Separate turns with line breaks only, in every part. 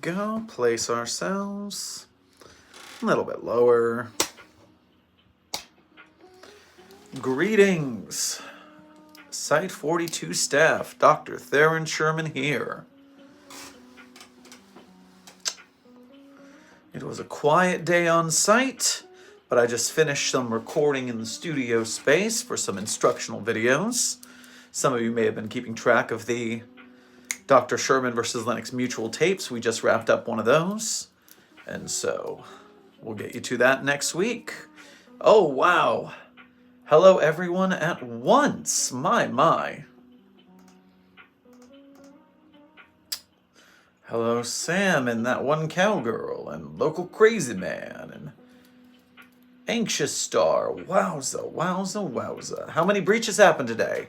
go. Place ourselves a little bit lower. Greetings. Site 42 staff, Dr. Theron Sherman here. It was a quiet day on site, but I just finished some recording in the studio space for some instructional videos. Some of you may have been keeping track of the Dr. Sherman versus Linux Mutual tapes. We just wrapped up one of those, and so we'll get you to that next week. Oh, wow. Hello, everyone at once. My. Hello, Sam and that one cowgirl and local crazy man and anxious star. Wowza. How many breaches happened today?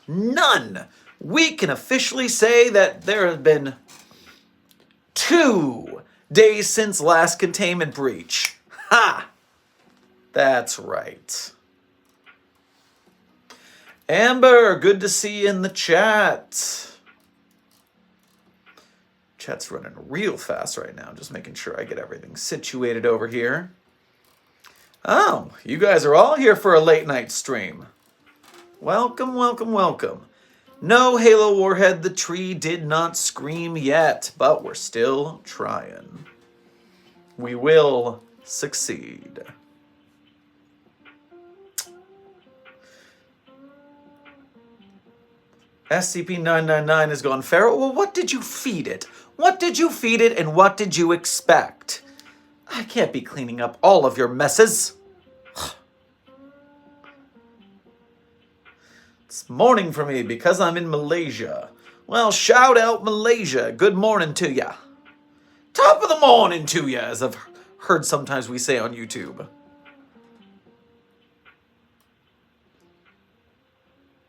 None. We can officially say that there have been 2 days since last containment breach. Ha! That's right. Amber, good to see you in the chat. Chat's running real fast right now. Just making sure I get everything situated over here. Oh, you guys are all here for a late night stream. Welcome. No, Halo Warhead, the tree did not scream yet, but we're still trying. We will succeed. SCP-999 has gone feral. Well, what did you feed it? And what did you expect? I can't be cleaning up all of your messes. It's morning for me because I'm in Malaysia. Well, shout out Malaysia. Good morning to ya. Top of the morning to ya, as I've heard sometimes we say on YouTube.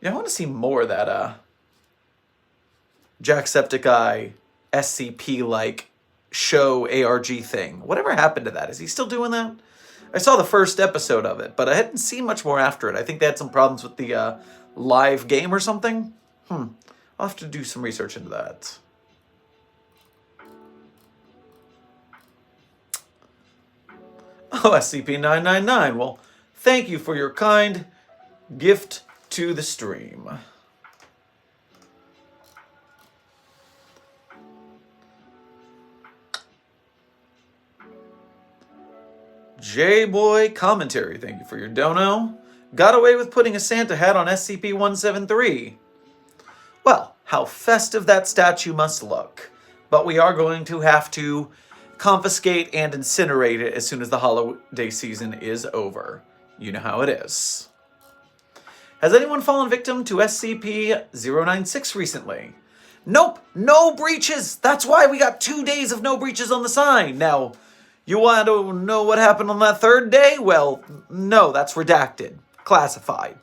Yeah, I want to see more of that, Jacksepticeye SCP-like show ARG thing. Whatever happened to that? Is he still doing that? I saw the first episode of it, but I hadn't seen much more after it. I think they had some problems with the live game or something. I'll have to do some research into that. Oh, SCP-999. Well, thank you for your kind gift to the stream. J-Boy commentary, thank you for your dono. Got away with putting a Santa hat on SCP-173. Well, how festive that statue must look. But we are going to have to confiscate and incinerate it as soon as the holiday season is over. You know how it is. Has anyone fallen victim to SCP-096 recently? Nope, no breaches. That's why we got 2 days of no breaches on the sign. Now, you want to know what happened on that 3rd day? Well, no, that's redacted. Classified.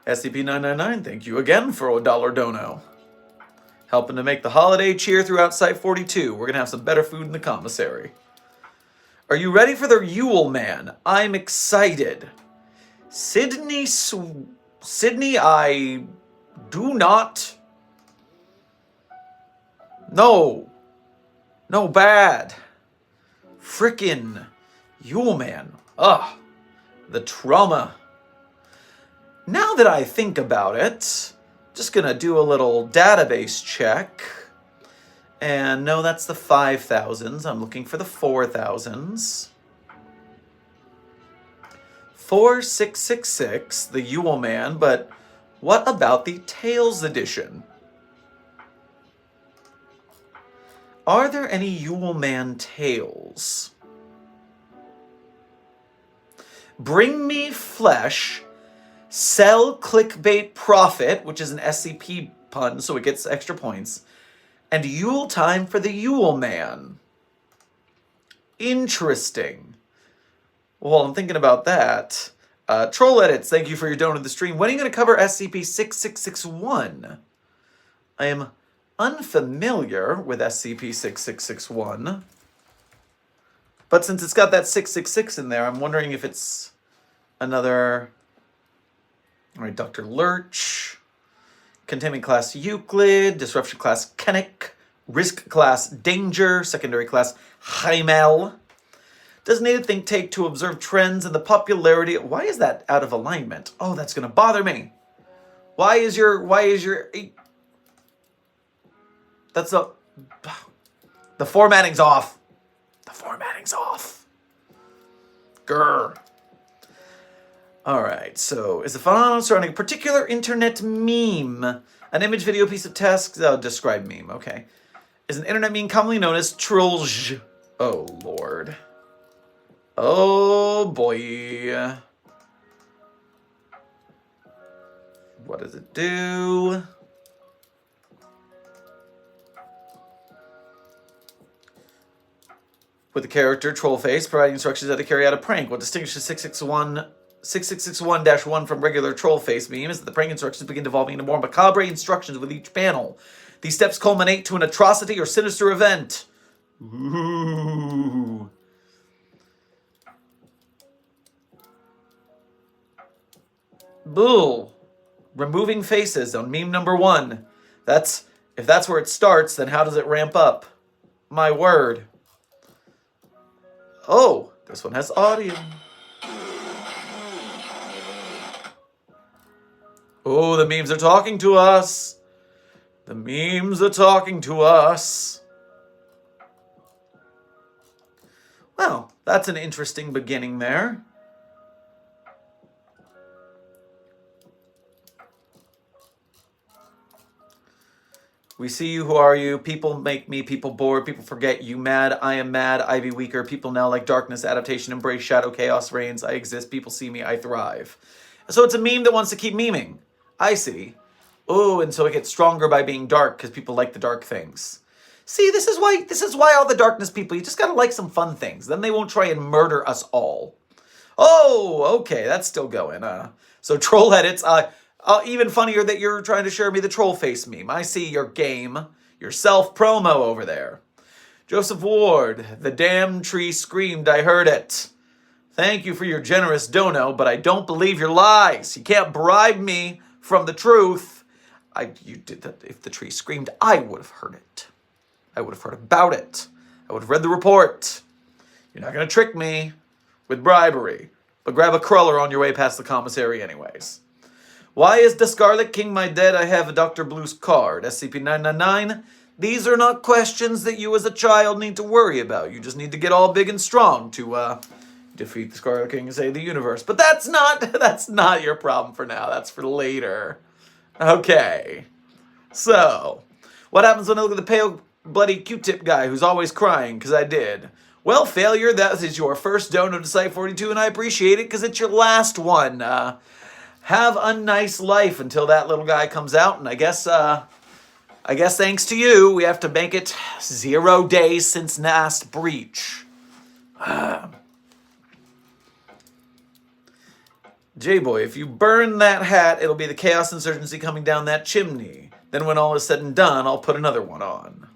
SCP-999, thank you again for a $1 dono. Helping to make the holiday cheer throughout Site 42. We're going to have some better food in the commissary. Are you ready for the Yule Man? I'm excited. Sydney, I do not... No, bad. Frickin' Yule Man. Ugh, the trauma. Now that I think about it, just gonna do a little database check. And no, that's the 5,000s. I'm looking for the 4,000s. 4666, the Yule Man, but what about the Tales edition? Are there any Yule Man tales? Bring me flesh, sell clickbait profit, which is an SCP pun, so it gets extra points, and Yule time for the Yule Man. Interesting. Well, I'm thinking about that. Troll Edits, thank you for your donut to the stream. When are you going to cover SCP-6661? I am unfamiliar with SCP-6661. But since it's got that 666 in there, I'm wondering if it's another... All right, Dr. Lurch. Containment class Euclid, disruption class Kennick, risk class Danger, secondary class Heimel. Designated think tank to observe trends in the popularity. Why is that out of alignment? Oh, that's gonna bother me. Why is your that's the formatting's off. The formatting's off. Grr. Alright, so is the phenomenon surrounding a particular internet meme an image, video, piece of text? Oh, describe meme, okay. Is an internet meme commonly known as trolls. Oh, Lord. Oh, boy. What does it do? With the character Trollface providing instructions how to carry out a prank. What distinguishes 6661-1 from regular Trollface meme is that the prank instructions begin devolving into more macabre instructions with each panel. These steps culminate to an atrocity or sinister event. Ooh. Bull. Removing faces on meme number 1. If that's where it starts, then how does it ramp up? My word. Oh, this one has audio. Oh, the memes are talking to us. The memes are talking to us. Well, that's an interesting beginning there. We see you, who are you? People make me, people bored, people forget you mad, I am mad, I be weaker, people now like darkness, adaptation, embrace, shadow, chaos reigns, I exist, people see me, I thrive. So it's a meme that wants to keep meming. I see. Oh, and so it gets stronger by being dark because people like the dark things. See, this is why all the darkness people, you just gotta like some fun things. Then they won't try and murder us all. Oh, okay, that's still going. So troll edits, even funnier that you're trying to share me the troll face meme. I see your game, your self-promo over there. Joseph Ward, the damn tree screamed, I heard it. Thank you for your generous dono, but I don't believe your lies. You can't bribe me from the truth. You did that. If the tree screamed, I would have heard it. I would have heard about it. I would have read the report. You're not going to trick me with bribery, but grab a cruller on your way past the commissary anyways. Why is the Scarlet King my dead? I have a Dr. Blue's card. SCP-999. These are not questions that you as a child need to worry about. You just need to get all big and strong to defeat the Scarlet King and save the universe. But that's not your problem for now. That's for later. Okay. So, what happens when I look at the pale, bloody Q-tip guy who's always crying because I did? Well, failure, that is your first dono to Site 42, and I appreciate it because it's your last one. Have a nice life until that little guy comes out, and I guess thanks to you, we have to make it 0 days since last breach. J-Boy, if you burn that hat, it'll be the Chaos Insurgency coming down that chimney. Then when all is said and done, I'll put another one on.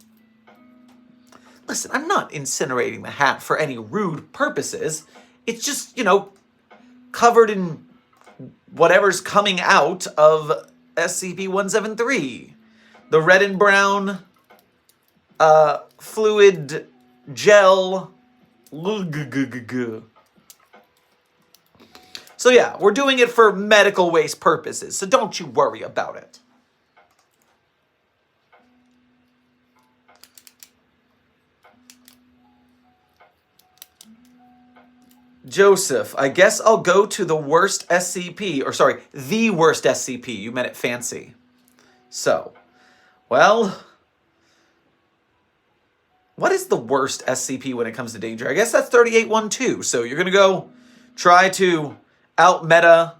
Listen, I'm not incinerating the hat for any rude purposes. It's just, covered in whatever's coming out of SCP-173. The red and brown fluid gel. So yeah, we're doing it for medical waste purposes, so don't you worry about it. Joseph, I guess I'll go to the worst SCP, or sorry, the worst SCP. You meant it fancy. So, well, what is the worst SCP when it comes to danger? I guess that's 3812. So you're going to go try to out-meta.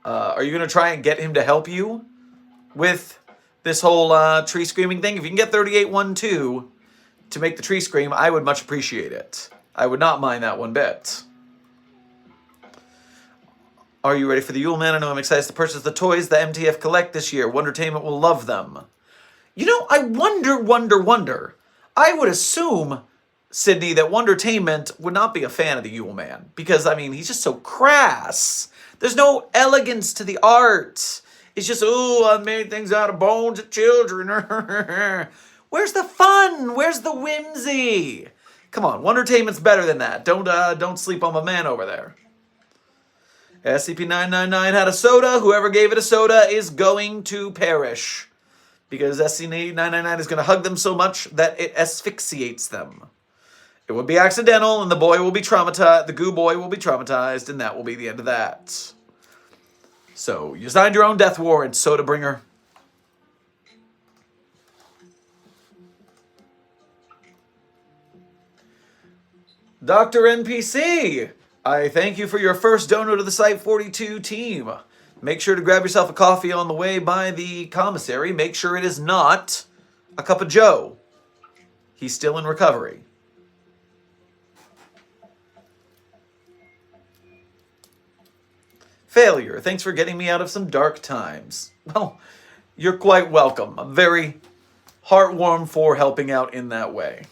Are you going to try and get him to help you with this whole tree screaming thing? If you can get 3812 to make the tree scream, I would much appreciate it. I would not mind that one bit. Are you ready for the Yule Man? I know I'm excited to purchase the toys the MTF collect this year. Wondertainment will love them. I wonder. I would assume, Sydney, that Wondertainment would not be a fan of the Yule Man. Because, he's just so crass. There's no elegance to the art. It's just, oh, I made things out of bones of children. Where's the fun? Where's the whimsy? Come on, Wondertainment's better than that. Don't sleep on my man over there. SCP-999 had a soda. Whoever gave it a soda is going to perish. Because SCP-999 is going to hug them so much that it asphyxiates them. It would be accidental, and the boy will be traumatized. The goo boy will be traumatized, and that will be the end of that. So, you signed your own death warrant, Soda Bringer. Dr. NPC, I thank you for your first donor to the Site-42 team. Make sure to grab yourself a coffee on the way by the commissary. Make sure it is not a cup of joe. He's still in recovery. Failure, thanks for getting me out of some dark times. Well, you're quite welcome. I'm very heartwarmed for helping out in that way.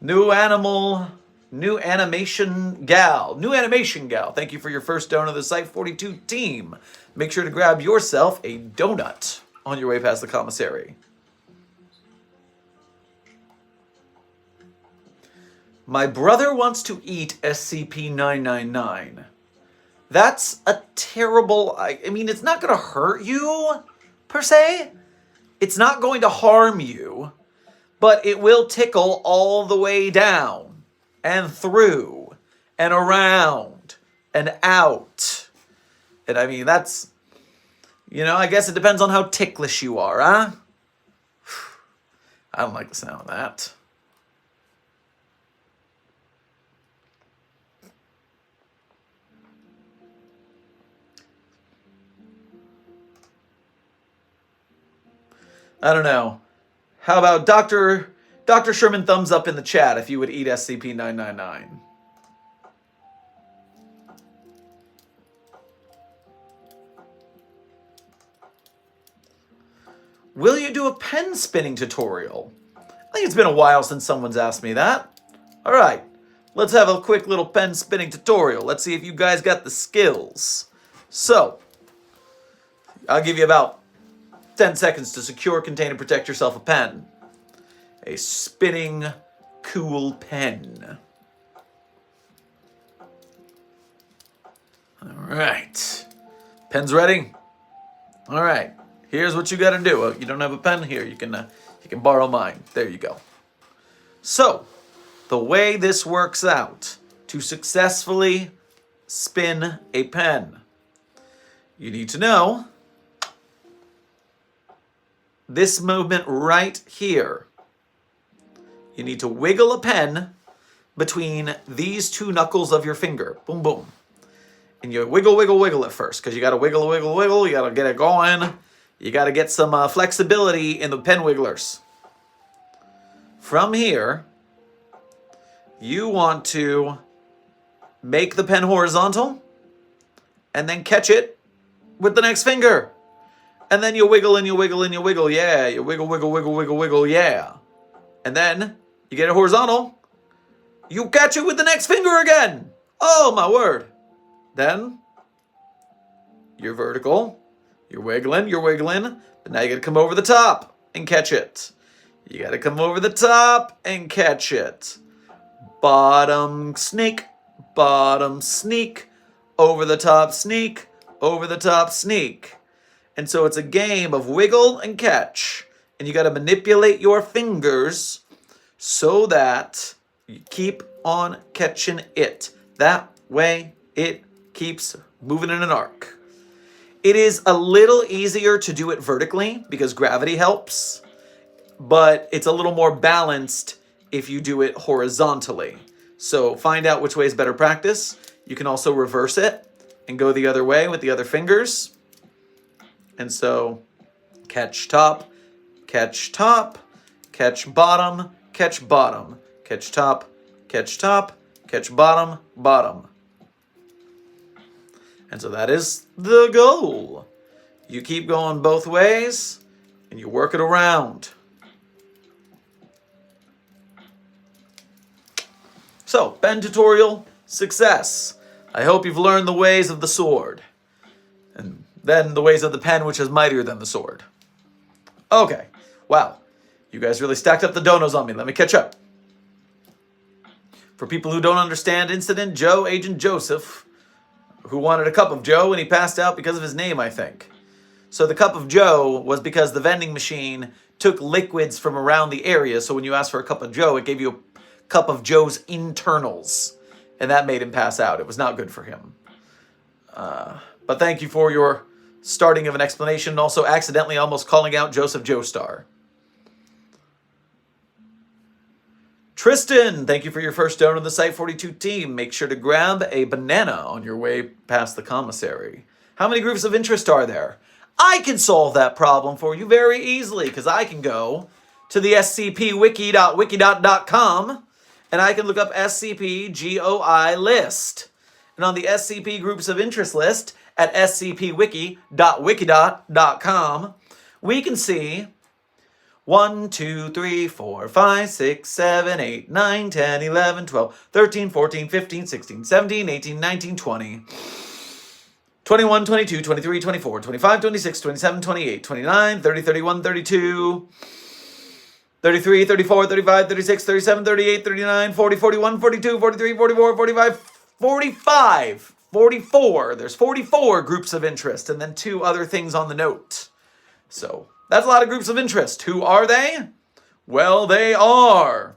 New animation gal. Thank you for your first donor to the Site-42 team. Make sure to grab yourself a donut on your way past the commissary. My brother wants to eat SCP-999. That's a terrible... I mean, it's not going to hurt you, per se. It's not going to harm you. But it will tickle all the way down, and through, and around, and out. And I mean, that's, you know, I guess it depends on how ticklish you are, huh? I don't like the sound of that. I don't know. How about Dr. Sherman thumbs up in the chat if you would eat SCP-999. Will you do a pen spinning tutorial? I think it's been a while since someone's asked me that. All right, let's have a quick little pen spinning tutorial. Let's see if you guys got the skills. So, I'll give you about 10 seconds to secure, contain, and protect yourself a pen. A spinning, cool pen. All right. Pen's ready? All right. Here's what you got to do. You don't have a pen? Here, you can borrow mine. There you go. So, the way this works out to successfully spin a pen, you need to know this movement right here. You need to wiggle a pen between these two knuckles of your finger. Boom, boom. And you wiggle, wiggle, wiggle it first, because you got to wiggle, wiggle, wiggle. You got to get it going. You got to get some flexibility in the pen wigglers. From here, you want to make the pen horizontal and then catch it with the next finger. And then you wiggle and you wiggle and you wiggle, yeah. You wiggle, wiggle, wiggle, wiggle, wiggle, yeah. And then you get it horizontal. You catch it with the next finger again. Oh, my word. Then you're vertical. You're wiggling, but now you gotta come over the top and catch it. You gotta come over the top and catch it. Bottom sneak, over the top sneak, over the top sneak. And so it's a game of wiggle and catch. And you gotta manipulate your fingers so that you keep on catching it. That way it keeps moving in an arc. It is a little easier to do it vertically because gravity helps, but it's a little more balanced if you do it horizontally. So find out which way is better practice. You can also reverse it and go the other way with the other fingers. And so catch top, catch top, catch bottom, catch bottom, catch top, catch top, catch bottom, bottom. And so that is the goal. You keep going both ways, and you work it around. So, pen tutorial, success. I hope you've learned the ways of the sword. And then the ways of the pen, which is mightier than the sword. Okay. Wow. You guys really stacked up the donos on me. Let me catch up. For people who don't understand Incident Joe, Agent Joseph, who wanted a cup of Joe, and he passed out because of his name, I think. So the cup of Joe was because the vending machine took liquids from around the area, so when you asked for a cup of Joe, it gave you a cup of Joe's internals, and that made him pass out. It was not good for him. But thank you for your starting of an explanation, and also accidentally almost calling out Joseph Joestar. Tristan, thank you for your first donor to the Site-42 team. Make sure to grab a banana on your way past the commissary. How many groups of interest are there? I can solve that problem for you very easily, because I can go to the scpwiki.wikidot.com, and I can look up SCP GOI list. And on the SCP Groups of Interest list at scpwiki.wikidot.com, we can see 1, 2, 3, 4, 5, 6, 7, 8, 9, 10, 11, 12, 13, 14, 15, 16, 17, 18, 19, 20, 21, 22, 23, 24, 25, 26, 27, 28, 29, 30, 31, 32, 33, 34, 35, 36, 37, 38, 39, 40, 41, 42, 43, 44, 45, 45, 44. There's 44 groups of interest, and then 2 other things on the note. So that's a lot of groups of interest. Who are they? Well, they are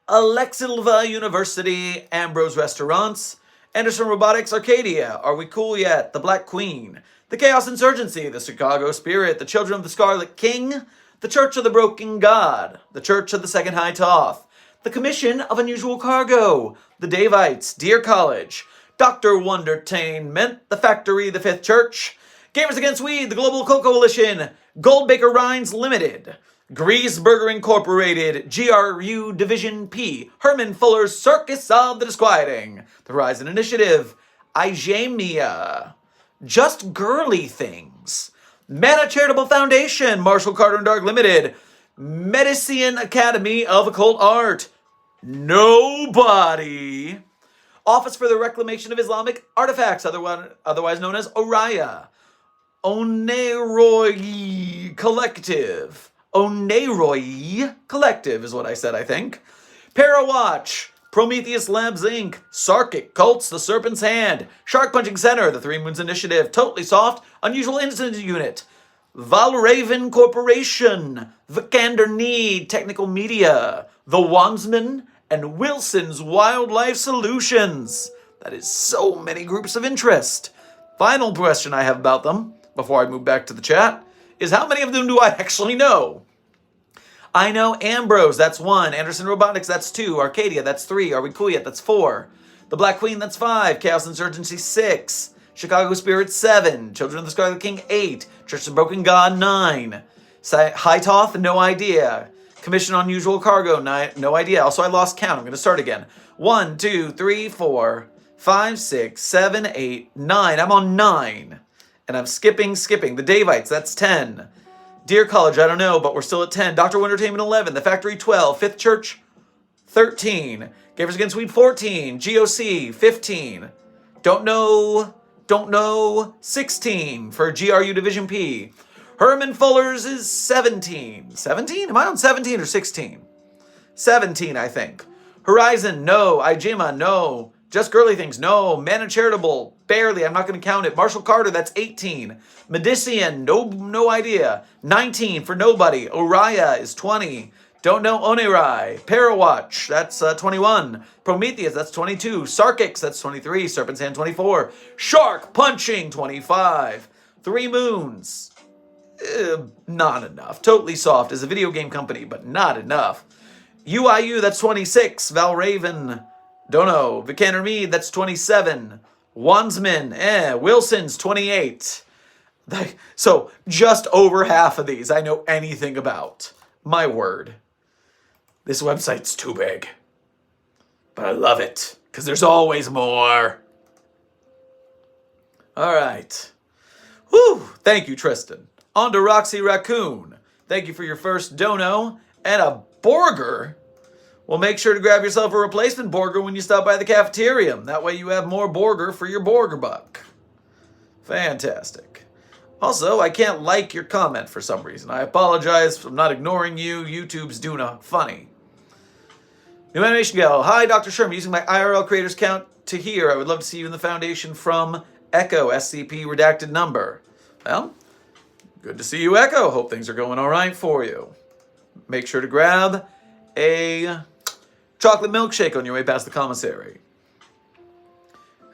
Alexilva University, Ambrose Restaurants, Anderson Robotics, Arcadia, Are We Cool Yet?, The Black Queen, The Chaos Insurgency, The Chicago Spirit, The Children of the Scarlet King, The Church of the Broken God, The Church of the Second High Toth, The Commission of Unusual Cargo, The Davites, Deer College, Dr. Wondertainment, The Factory, The Fifth Church, Gamers Against Weed, The Global Coalition, Goldbaker Rhines Limited, Griesberger Incorporated, GRU Division P, Herman Fuller's Circus of the Disquieting, The Horizon Initiative, Igemia, Just Girly Things, Mana Charitable Foundation, Marshall Carter and Dark Limited, Medicine Academy of Occult Art, Nobody, Office for the Reclamation of Islamic Artifacts, otherwise known as ORIA, Oneroy Collective. Oneroy Collective is what I said, I think. Parawatch, Prometheus Labs Inc., Sarkic Cults, The Serpent's Hand, Shark Punching Center, The Three Moons Initiative, Totally Soft, Unusual Incident Unit, Valraven Corporation, Vikander Need, Technical Media, The Wandsman, and Wilson's Wildlife Solutions. That is so many groups of interest. Final question I have about them, before I move back to the chat, is how many of them do I actually know? I know Ambrose, that's 1. Anderson Robotics, that's 2. Arcadia, that's 3. Are We Cool Yet? That's 4. The Black Queen, that's 5. Chaos Insurgency, 6. Chicago Spirit, 7. Children of the Scarlet King, 8. Church of the Broken God, 9. High Toth, no idea. Commission on Unusual Cargo, no idea. Also, I lost count. I'm going to start again. 1, 2, 3, 4, 5, 6, 7, 8, 9. I'm on 9. And I'm skipping. The Davites, that's 10. Deer College, I don't know, but we're still at 10. Dr. Entertainment, 11. The Factory, 12. Fifth Church, 13. Gamers Against Weed, 14. GOC, 15. Don't know, 16 for GRU Division P. Herman Fuller's is 17. 17? Am I on 17 or 16? 17, I think. Horizon, no. Igema, no. Just Girly Things, no. Mana Charitable, barely. I'm not going to count it. Marshall Carter, that's 18. Medician, no idea. 19 for Nobody. Oriya is 20. Don't know Onerai. Parawatch, that's 21. Prometheus, that's 22. Sarkix, that's 23. Serpent's Hand, 24. Shark Punching, 25. Three Moons, not enough. Totally Soft is a video game company, but not enough. UIU, that's 26. Valraven, don't know. Vikander Mead, that's 27. Wandsman, Wilson's 28. So just over half of these I know anything about. My word. This website's too big. But I love it, because there's always more. All right. Whew. Thank you, Tristan. On to Roxy Raccoon. Thank you for your first dono. And a Borger. Well, make sure to grab yourself a replacement Borger when you stop by the cafeteria. That way you have more Borger for your Borger buck. Fantastic. Also, I can't like your comment for some reason. I apologize for not ignoring you. YouTube's doing a funny. New animation gal. Hi, Dr. Sherman. Using my IRL creators count to here. I would love to see you in the Foundation from Echo, SCP redacted number. Well, good to see you, Echo. Hope things are going all right for you. Make sure to grab a chocolate milkshake on your way past the commissary.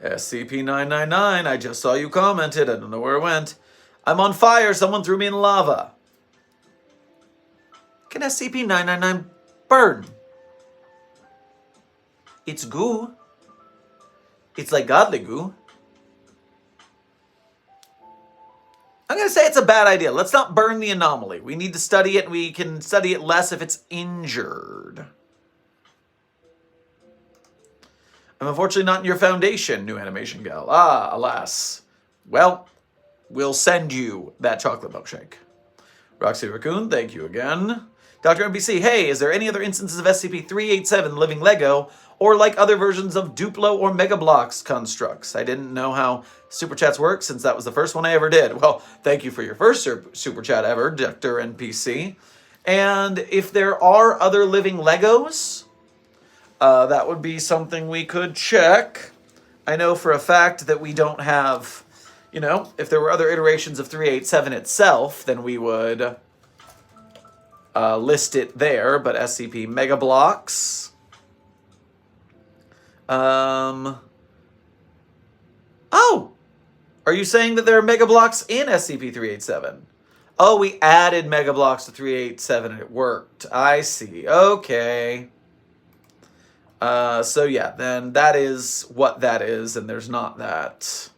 SCP-999, I just saw you commented. I don't know where it went. I'm on fire. Someone threw me in lava. Can SCP-999 burn? It's goo. It's like godly goo. I'm going to say it's a bad idea. Let's not burn the anomaly. We need to study it. We can study it less if it's injured. I'm unfortunately not in your Foundation, new animation gal. Ah, alas. Well, we'll send you that chocolate milkshake. Roxy Raccoon, thank you again. Dr. MBC, hey, is there any other instances of SCP-387 living Lego or like other versions of Duplo or Mega Bloks constructs? I didn't know how Super Chats work since that was the first one I ever did. Well, thank you for your first Super Chat ever, Dr. NPC. And if there are other living Legos, that would be something we could check. I know for a fact that we don't have, you know, if there were other iterations of 387 itself, then we would list it there. But SCP Mega Bloks. Oh! Are you saying that there are Mega Bloks in SCP-387? Oh, we added Mega Bloks to 387 and it worked. I see. Okay. So yeah, then that is what that is, and there's not that.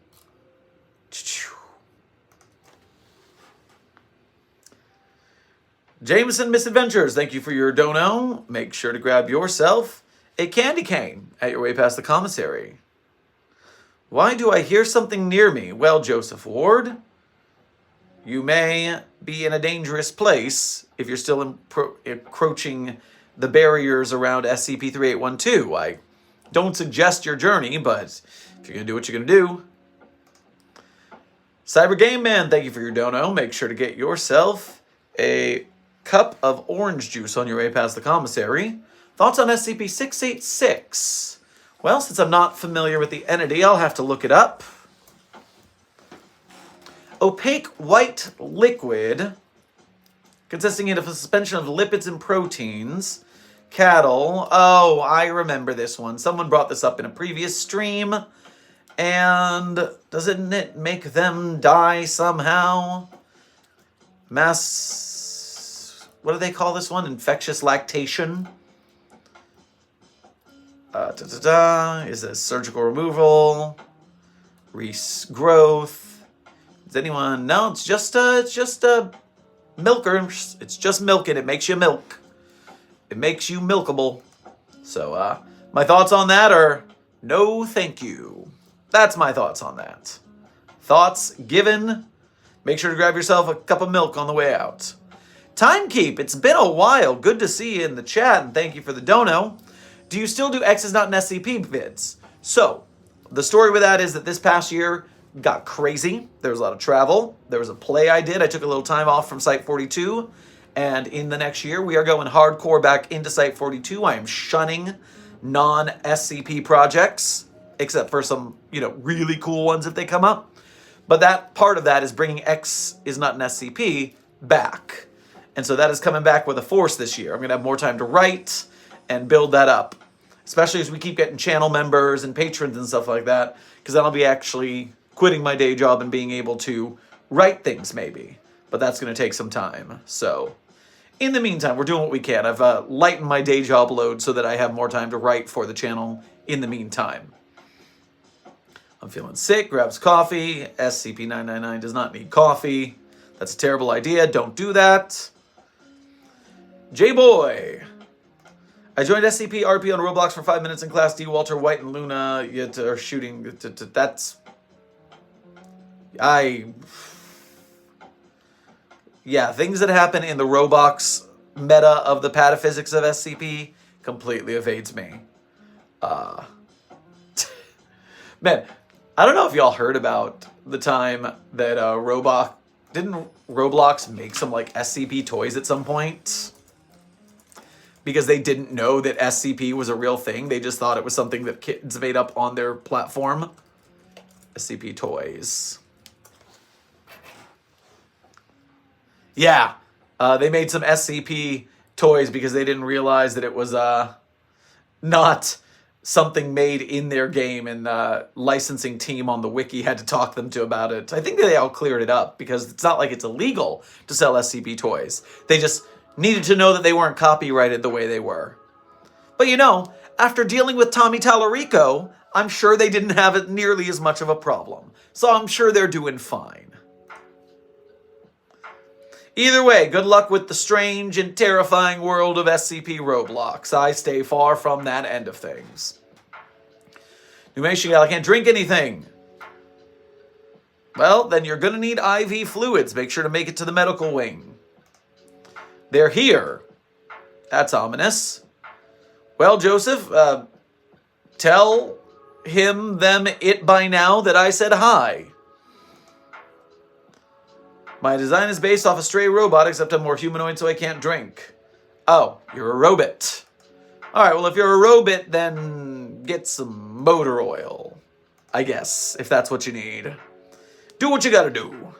Jameson Misadventures, thank you for your dono. Make sure to grab yourself a candy cane at your way past the commissary. Why do I hear something near me? Well, Joseph Ward, you may be in a dangerous place if you're still encroaching the barriers around SCP-3812. I don't suggest your journey, but if you're going to do what you're going to do. Cyber Game Man, thank you for your dono. Make sure to get yourself a cup of orange juice on your way past the commissary. Thoughts on SCP-686? Well, since I'm not familiar with the entity, I'll have to look it up. Opaque white liquid consisting of a suspension of lipids and proteins. Cattle. Oh, I remember this one. Someone brought this up in a previous stream. And doesn't it make them die somehow? What do they call this one? Infectious lactation? Is it surgical removal? Growth? Does anyone? No, it's just a milker. It's just milk and it makes you milk. It makes you milkable. So, my thoughts on that are no thank you. That's my thoughts on that. Thoughts given. Make sure to grab yourself a cup of milk on the way out. Timekeep, it's been a while. Good to see you in the chat, and thank you for the dono. Do you still do X is not an SCP vids? So, the story with that is that this past year got crazy. There was a lot of travel. There was a play I did. I took a little time off from Site 42. And in the next year, we are going hardcore back into Site 42. I am shunning non-SCP projects, except for some, really cool ones if they come up. But that part of that is bringing X is not an SCP back. And so that is coming back with a force this year. I'm going to have more time to write and build that up, especially as we keep getting channel members and patrons and stuff like that, because then I'll be actually quitting my day job and being able to write things maybe. But that's going to take some time. So in the meantime, we're doing what we can. I've lightened my day job load so that I have more time to write for the channel in the meantime. I'm feeling sick, grabs coffee. SCP-999 does not need coffee. That's a terrible idea. Don't do that. J-Boy. I joined SCP RP on Roblox for 5 minutes in Class D. Walter White and Luna yet are shooting. That's... Yeah, things that happen in the Roblox meta of the pataphysics of SCP completely evades me. Man, I don't know if y'all heard about the time that didn't Roblox make some like SCP Toys at some point? Because they didn't know that SCP was a real thing. They just thought it was something that kids made up on their platform. SCP Toys. Yeah, they made some SCP Toys because they didn't realize that it was not something made in their game, and the licensing team on the wiki had to talk them to about it. I think they all cleared it up because it's not like it's illegal to sell SCP Toys. They just needed to know that they weren't copyrighted the way they were. But you know, after dealing with Tommy Tallarico, I'm sure they didn't have it nearly as much of a problem. So I'm sure they're doing fine. Either way, good luck with the strange and terrifying world of SCP Roblox. I stay far from that end of things. New Michigan, I can't drink anything. Well, then you're going to need IV fluids. Make sure to make it to the medical wing. They're here. That's ominous. Well, Joseph, tell it by now that I said hi. My design is based off a stray robot, except I'm more humanoid, so I can't drink. Oh, you're a robot. Alright, well, if you're a robot, then get some motor oil. I guess, if that's what you need. Do what you gotta do.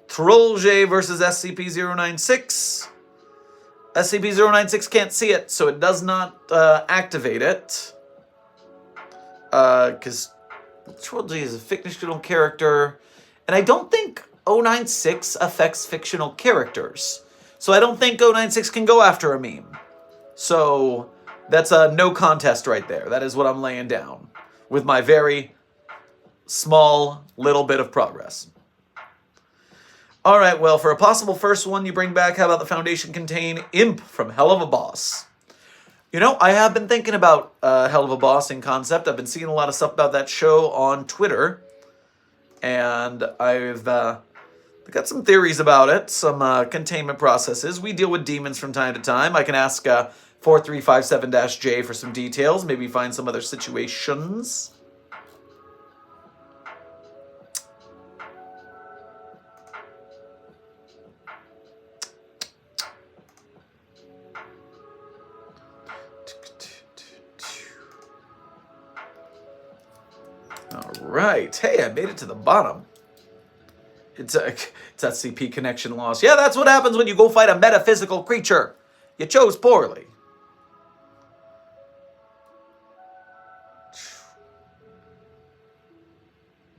Trollje versus SCP-096. SCP-096 can't see it, so it does not activate it. Because Trollje is a fictional character, and I don't think 096 affects fictional characters. So I don't think 096 can go after a meme. So that's a no contest right there. That is what I'm laying down with my very small little bit of progress. All right, well, for a possible first one you bring back, how about the Foundation contain Imp from Hell of a Boss? You know, I have been thinking about Hell of a Boss in concept. I've been seeing a lot of stuff about that show on Twitter. And I've got some theories about it, some containment processes. We deal with demons from time to time. I can ask 4357-J for some details, maybe find some other situations. All right. Hey, I made it to the bottom. It's SCP connection loss. Yeah, that's what happens when you go fight a metaphysical creature. You chose poorly.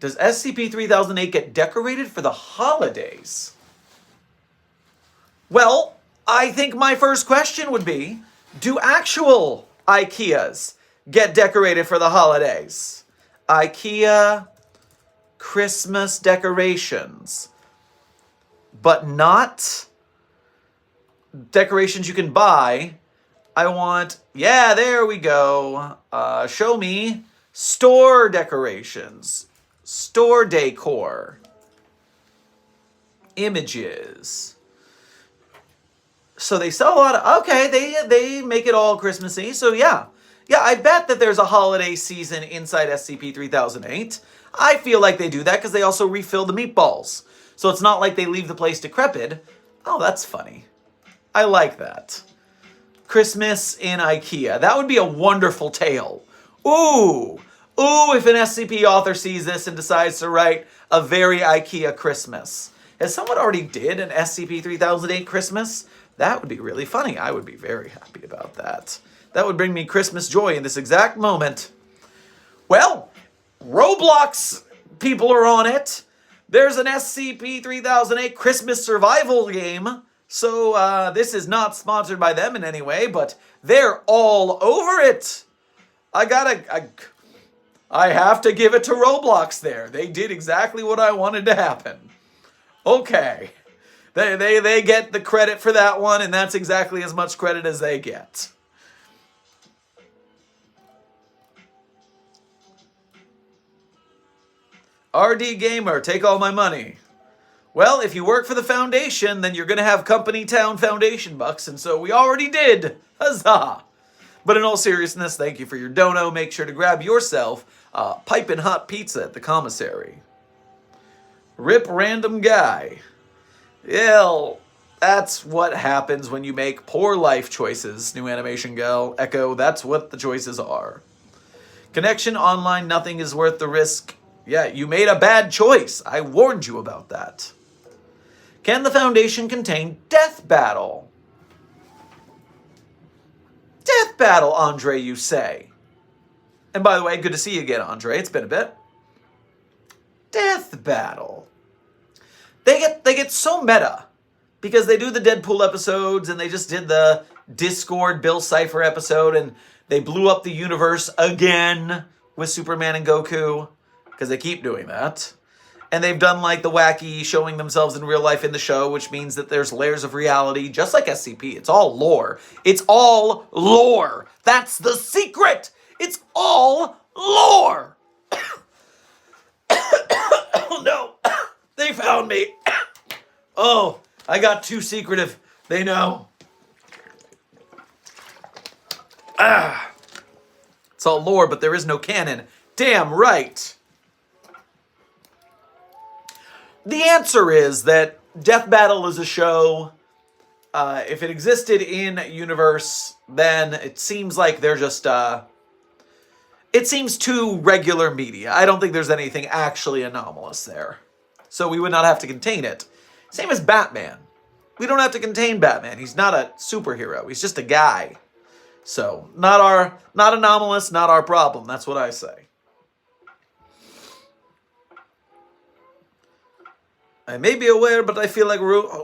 Does SCP-3008 get decorated for the holidays? Well, I think my first question would be, do actual IKEAs get decorated for the holidays? IKEA Christmas decorations, but not decorations you can buy. I want, yeah, there we go. Show me store decorations, store decor, images. So they sell a lot of, okay, they make it all Christmassy. So yeah, I bet that there's a holiday season inside SCP-3008. I feel like they do that because they also refill the meatballs. So it's not like they leave the place decrepit. Oh, that's funny. I like that. Christmas in IKEA. That would be a wonderful tale. Ooh, if an SCP author sees this and decides to write a very IKEA Christmas. As someone already did an SCP-3008 Christmas, that would be really funny. I would be very happy about that. That would bring me Christmas joy in this exact moment. Well, Roblox people are on it. There's an SCP-3008 Christmas survival game. So this is not sponsored by them in any way, but they're all over it. I have to give it to Roblox there. They did exactly what I wanted to happen. Okay. They get the credit for that one, and that's exactly as much credit as they get. RD Gamer, take all my money. Well, if you work for the Foundation, then you're going to have Company Town Foundation bucks, and so we already did. Huzzah! But in all seriousness, thank you for your dono. Make sure to grab yourself a piping hot pizza at the commissary. Rip random guy. Well, that's what happens when you make poor life choices, New Animation Gal. Echo, that's what the choices are. Connection online, nothing is worth the risk. Yeah, you made a bad choice. I warned you about that. Can the Foundation contain Death Battle? Death Battle, Andre, you say? And by the way, good to see you again, Andre. It's been a bit. Death Battle. They get so meta because they do the Deadpool episodes and they just did the Discord Bill Cipher episode and they blew up the universe again with Superman and Goku because they keep doing that. And they've done like the wacky showing themselves in real life in the show, which means that there's layers of reality, just like SCP. It's all lore. It's all lore. That's the secret. It's all lore. Oh no. They found me. Oh, I got too secretive. They know. It's all lore, but there is no canon. Damn right. The answer is that Death Battle is a show. If it existed in universe, then it seems like they're just... it seems too regular media. I don't think there's anything actually anomalous there. So we would not have to contain it. Same as Batman. We don't have to contain Batman. He's not a superhero. He's just a guy. So, not anomalous, not our problem. That's what I say. I may be aware, but I feel like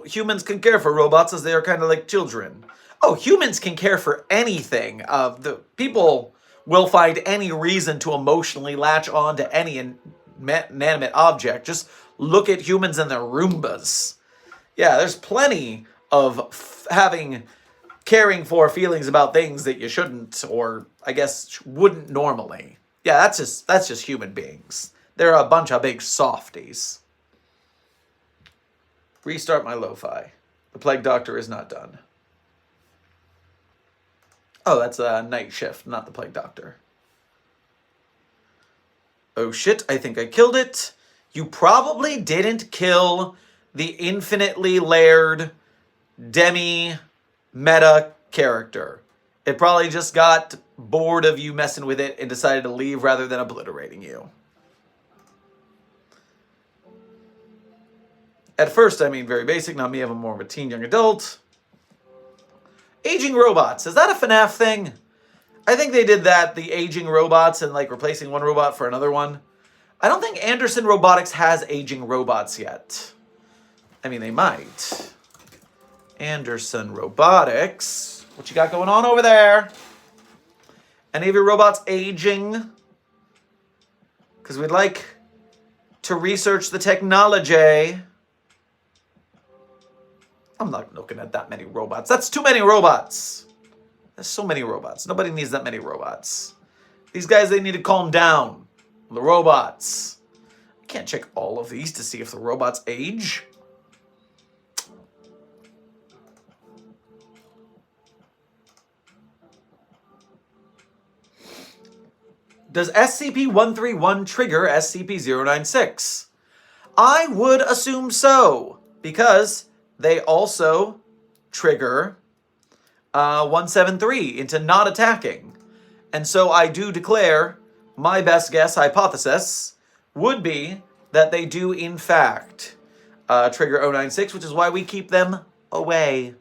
humans can care for robots as they are kind of like children. Oh, humans can care for anything. The people will find any reason to emotionally latch on to any inanimate object. Just look at humans and their Roombas. Yeah, there's plenty of caring for feelings about things that you shouldn't, or I guess wouldn't normally. Yeah, that's just human beings. They're a bunch of big softies. Restart my lo-fi. The Plague Doctor is not done. Oh, that's a night shift, not the Plague Doctor. Oh shit, I think I killed it. You probably didn't kill the infinitely layered demi-meta character. It probably just got bored of you messing with it and decided to leave rather than obliterating you. At first, I mean very basic, not me, I'm more of a teen young adult. Aging robots, is that a FNAF thing? I think they did that, the aging robots and like replacing one robot for another one. I don't think Anderson Robotics has aging robots yet. I mean, they might. Anderson Robotics. What you got going on over there? Any of your robots aging? Because we'd like to research the technology. I'm not looking at that many robots. That's too many robots. There's so many robots. Nobody needs that many robots. These guys, they need to calm down. The robots. I can't check all of these to see if the robots age. Does SCP-131 trigger SCP-096? I would assume so, because they also trigger 173 into not attacking. And so I do declare my best guess hypothesis would be that they do in fact trigger 096, which is why we keep them away.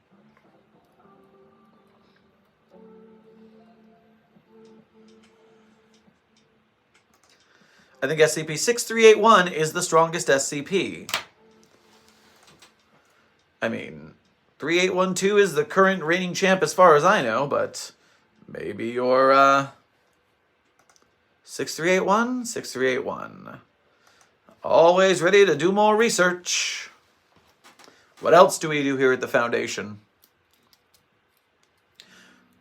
I think SCP-6381 is the strongest SCP. I mean, 3812 is the current reigning champ as far as I know, but maybe your 6381? 6381. Always ready to do more research. What else do we do here at the Foundation?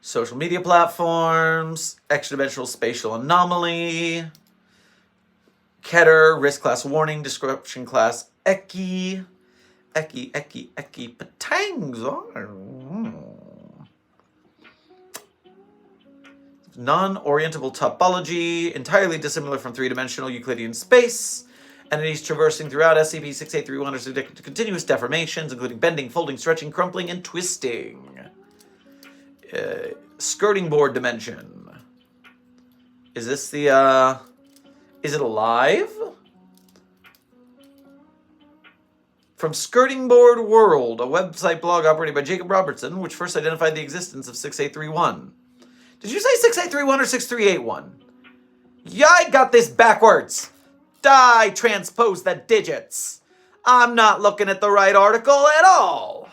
Social media platforms, extra-dimensional spatial anomaly, Keter, risk class warning, description class Eki, Patangs. non-orientable topology, entirely dissimilar from three-dimensional Euclidean space. Entities traversing throughout SCP-6831 are subject to continuous deformations, including bending, folding, stretching, crumpling, and twisting. Skirting board dimension. Is this the, is it alive? From Skirting Board World, a website blog operated by Jacob Robertson, which first identified the existence of 6831. Did you say 6831 or 6381? Yeah, I got this backwards. I transposed the digits. I'm not looking at the right article at all.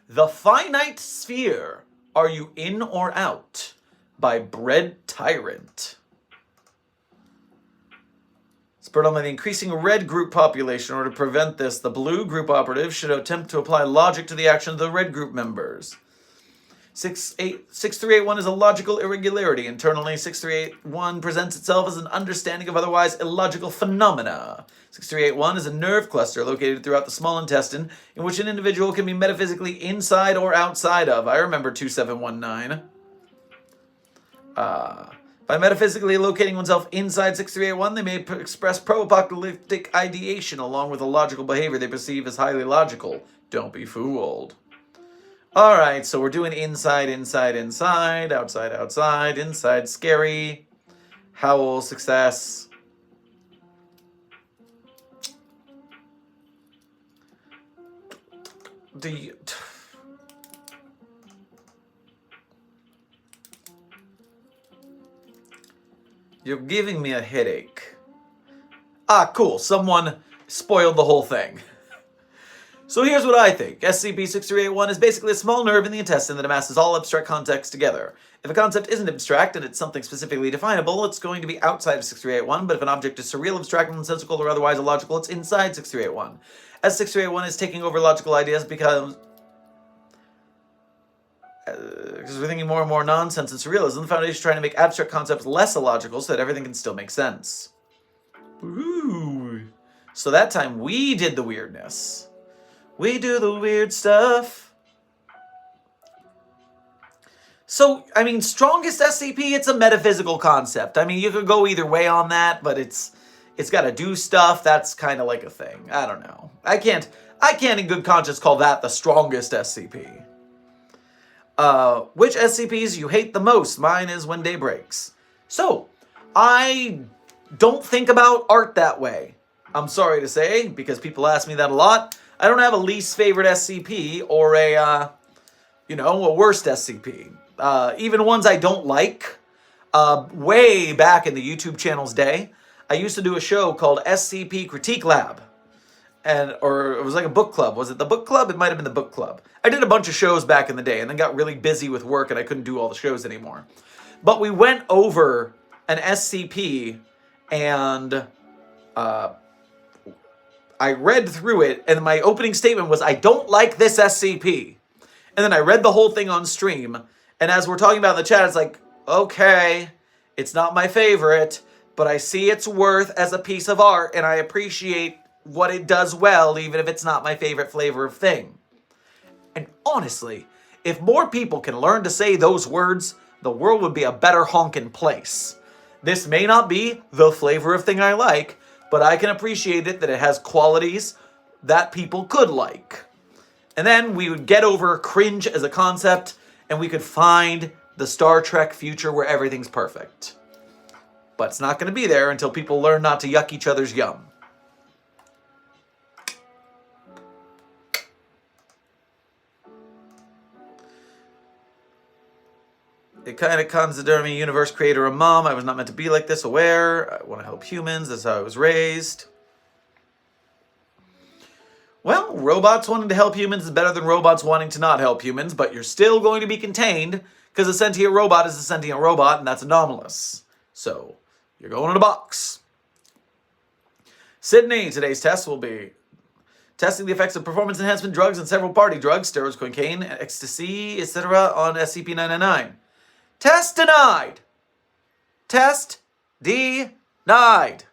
The Finite Sphere. Are you in or out? By Bread Tyrant. Spurred on by the increasing red group population, in order to prevent this, the blue group operatives should attempt to apply logic to the action of the red group members. 6381 is a logical irregularity. Internally, 6381 presents itself as an understanding of otherwise illogical phenomena. 6381 is a nerve cluster located throughout the small intestine, in which an individual can be metaphysically inside or outside of. I remember 2719. By metaphysically locating oneself inside 6381, they may express pro-apocalyptic ideation along with a logical behavior they perceive as highly logical. Don't be fooled. Alright, so we're doing inside, inside, inside, outside, outside, inside, scary, howl, success. You're giving me a headache. Ah, cool. Someone spoiled the whole thing. So here's what I think. SCP-6381 is basically a small nerve in the intestine that amasses all abstract concepts together. If a concept isn't abstract and it's something specifically definable, it's going to be outside of 6381, but if an object is surreal, abstract, nonsensical, or otherwise illogical, it's inside 6381. As 6381 is taking over logical ideas because we're thinking more and more nonsense and surrealism, the Foundation is trying to make abstract concepts less illogical so that everything can still make sense. Ooh. So that time we did the weirdness. We do the weird stuff. So, I mean, strongest SCP, it's a metaphysical concept. I mean, you could go either way on that, but it's got to do stuff. That's kind of like a thing. I don't know. I can't in good conscience call that the strongest SCP. Which SCPs you hate the most? Mine is When Day Breaks. So, I don't think about art that way. I'm sorry to say, because people ask me that a lot. I don't have a least favorite SCP or a worst SCP. Even ones I don't like. Way back in the YouTube channel's day, I used to do a show called SCP Critique Lab. Or it was like a book club. Was it the book club? It might have been the book club. I did a bunch of shows back in the day and then got really busy with work and I couldn't do all the shows anymore. But we went over an SCP and I read through it and my opening statement was, I don't like this SCP. And then I read the whole thing on stream. And as we're talking about in the chat, it's like, okay, it's not my favorite, but I see its worth as a piece of art and I appreciate what it does well, even if it's not my favorite flavor of thing. And honestly, if more people can learn to say those words, the world would be a better honkin' place. This may not be the flavor of thing I like, but I can appreciate it that it has qualities that people could like. And then we would get over cringe as a concept, and we could find the Star Trek future where everything's perfect. But it's not going to be there until people learn not to yuck each other's yum. It kind of consider me universe creator a mom. I was not meant to be like this, aware. I want to help humans. That's how I was raised. Well, robots wanting to help humans is better than robots wanting to not help humans, but you're still going to be contained because a sentient robot is a sentient robot, and that's anomalous. So, you're going in a box. Sydney, today's test will be testing the effects of performance enhancement drugs and several party drugs, steroids, cocaine, ecstasy, etc. on SCP-999. Test denied. Test denied.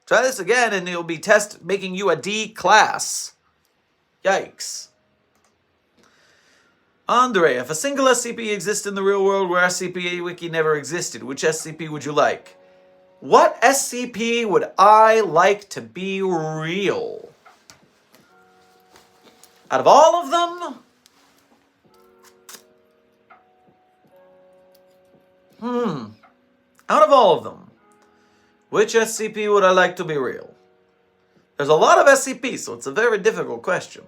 Try this again and it'll be test making you a D class. Yikes. Andre, if a single SCP exists in the real world where SCP Wiki never existed, which SCP would you like? What SCP would I like to be real? Out of all of them? Out of all of them, which SCP would I like to be real? There's a lot of SCPs, so it's a very difficult question.